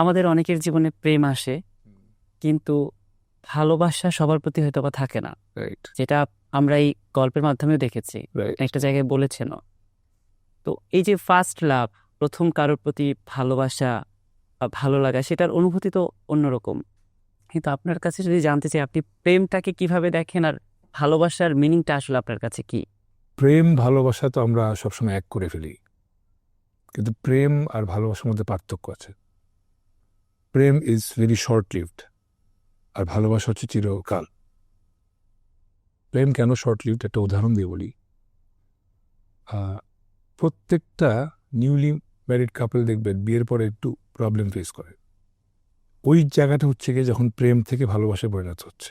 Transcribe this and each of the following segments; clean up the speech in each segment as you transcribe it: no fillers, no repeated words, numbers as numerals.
আমাদের অনেকের জীবনে প্রেম আসে, কিন্তু ভালোবাসা সবার প্রতি হয়তো বা থাকে না, রাইট যেটা আমরা এই গল্পের মাধ্যমেও দেখেছি, রাইট একটা জায়গায় বলেছেন। তো এই যে ফার্স্ট লাভ, প্রথম কারোর প্রতি ভালোবাসা বা ভালো লাগা, সেটার অনুভূতি তো অন্যরকম। কিন্তু আপনার কাছে যদি জানতে চাই, আপনি প্রেমটাকে কিভাবে দেখেন, আর ভালোবাসার মিনিংটা আসলে আপনার কাছে কি? প্রেম ভালোবাসা তো আমরা সবসময় এক করে ফেলি, কিন্তু প্রেম আর ভালোবাসার মধ্যে পার্থক্য আছে। প্রেম ইজ ভেরি শর্ট লিভড, আর ভালোবাসা হচ্ছে চিরকাল। প্রেম কেন শর্ট লিভড একটা উদাহরণ দিয়ে বলি। প্রত্যেকটা নিউলি ম্যারিড কাপল দেখবেন বিয়ের পরে একটু প্রবলেম ফেস করে। ওই জায়গাটা হচ্ছে গিয়ে যখন প্রেম থেকে ভালোবাসায় পরিণত হচ্ছে।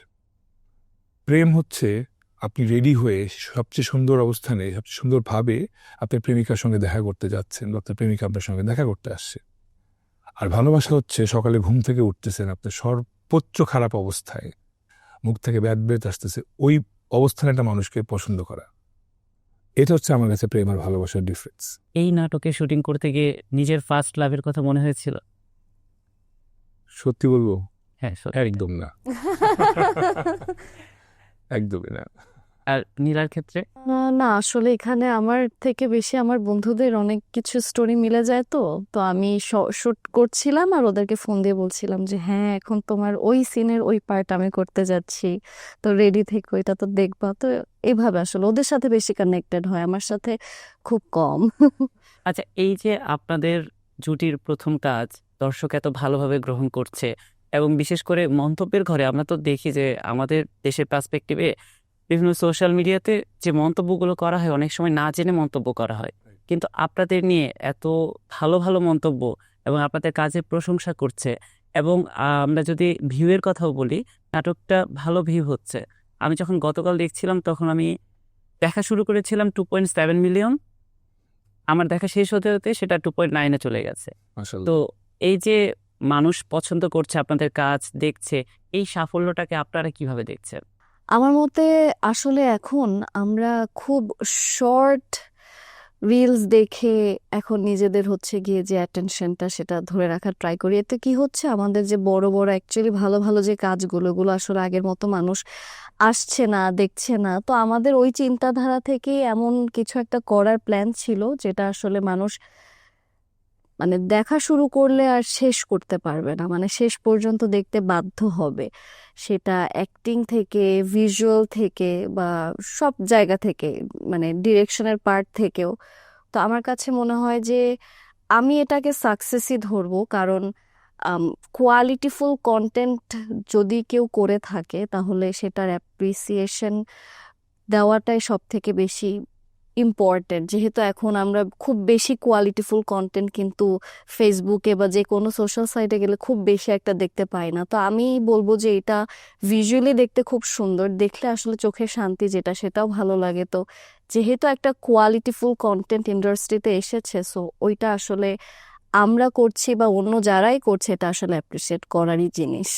প্রেম হচ্ছে আপনি রেডি হয়ে সবচেয়ে সুন্দর অবস্থানে, সবচেয়ে সুন্দরভাবে আপনার প্রেমিকার সঙ্গে দেখা করতে যাচ্ছেন, বা আপনার প্রেমিকা আপনার সঙ্গে দেখা করতে আসছে। আর ভালোবাসা হচ্ছে সকালে ঘুম থেকে উঠতেছেন আপনার সর্বোচ্চ খারাপ অবস্থায়, মুখ থেকে ব্যাড ব্রেথ আসতেছে, ওই অবস্থানে একটা মানুষকে পছন্দ করা। এটা হচ্ছে আমার কাছে প্রেম আর ভালোবাসার ডিফারেন্স। এই নাটকে শুটিং করতে গিয়ে নিজের ফার্স্ট লাভের কথা মনে হয়েছিল? সত্যি বলবো, হ্যাঁ, একদম না, একদমই না। আর নীলার ক্ষেত্রে? না, আসলে এখানে আমার থেকে বেশি আমার বন্ধুদের অনেক কিছু স্টোরি মিলে যায়। তো তো আমি শুট করছিলাম আর ওদেরকে ফোন দিয়ে বলছিলাম যে হ্যাঁ, এখন তোমার ওই সিনের ওই পার্ট আমি করতে যাচ্ছি, তো রেডি থেকো, এটা তো দেখবা। তো এইভাবে আসলে ওদের সাথে বেশি কানেক্টেড হয়, আমার সাথে খুব কম। আচ্ছা, এই যে আপনাদের জুটির প্রথম কাজ দর্শক এত ভালোভাবে গ্রহণ করছে, এবং বিশেষ করে মন্তব্যের ঘরে আমরা তো দেখি যে আমাদের দেশের পার্সপেক্টিভে বিভিন্ন সোশ্যাল মিডিয়াতে যে মন্তব্যগুলো করা হয়, অনেক সময় না জেনে মন্তব্য করা হয়, কিন্তু আপনাদের নিয়ে এত ভালো ভালো মন্তব্য এবং আপনাদের কাজের প্রশংসা করছে। এবং আমরা যদি ভিউয়ের কথাও বলি, নাটকটা ভালো ভিউ হচ্ছে। আমি যখন গতকাল দেখছিলাম, তখন আমি দেখা শুরু করেছিলাম 2.7 মিলিয়ন, আমার দেখা শেষ হতে হতে সেটা 2.9-এ চলে গেছে। তো এই যে মানুষ পছন্দ করছে, আপনাদের কাজ দেখছে, এই সাফল্যটাকে আপনারা কিভাবে দেখছেন? আমার মতে আসলে এখন আমরা খুব শর্ট রিলস দেখে এখন নিজেদের হচ্ছে গিয়ে যে অ্যাটেনশনটা সেটা ধরে রাখার ট্রাই করি। এতে কি হচ্ছে, আমাদের যে বড় বড় অ্যাকচুয়ালি ভালো ভালো যে কাজগুলো, এগুলো আসলে আগের মতো মানুষ আসছে না, দেখছে না। তো আমাদের ওই চিন্তাধারা থেকে এমন কিছু একটা করার প্ল্যান ছিল, যেটা আসলে মানুষ মানে দেখা শুরু করলে আর শেষ করতে পারবে না, মানে শেষ পর্যন্ত দেখতে বাধ্য হবে। সেটা অ্যাক্টিং থেকে, ভিজুয়াল থেকে, বা সব জায়গা থেকে, মানে ডিরেকশনের পার্ট থেকেও। তো আমার কাছে মনে হয় যে আমি এটাকে সাকসেসই ধরবো, কারণ কোয়ালিটিফুল কন্টেন্ট যদি কেউ করে থাকে তাহলে সেটার অ্যাপ্রিসিয়েশন দেওয়াটাই সব থেকে বেশি ইম্পর্টেন্ট। যেহেতু এখন আমরা খুব বেশি কোয়ালিটিফুল কন্টেন্ট কিন্তু ফেসবুকে বা যে কোনো সোশ্যাল সাইটে গেলে খুব বেশি একটা দেখতে পাই না। তো আমি বলবো যে এটা ভিজুয়ালি দেখতে খুব সুন্দর, দেখলে আসলে চোখের শান্তি যেটা সেটাও ভালো লাগে। তো যেহেতু একটা কোয়ালিটিফুল কন্টেন্ট ইন্ডাস্ট্রিতে এসেছে, সো ওইটা আসলে আমরা করছি বা অন্য যারাই করছে, এটা আসলে অ্যাপ্রিসিয়েট করারই জিনিস।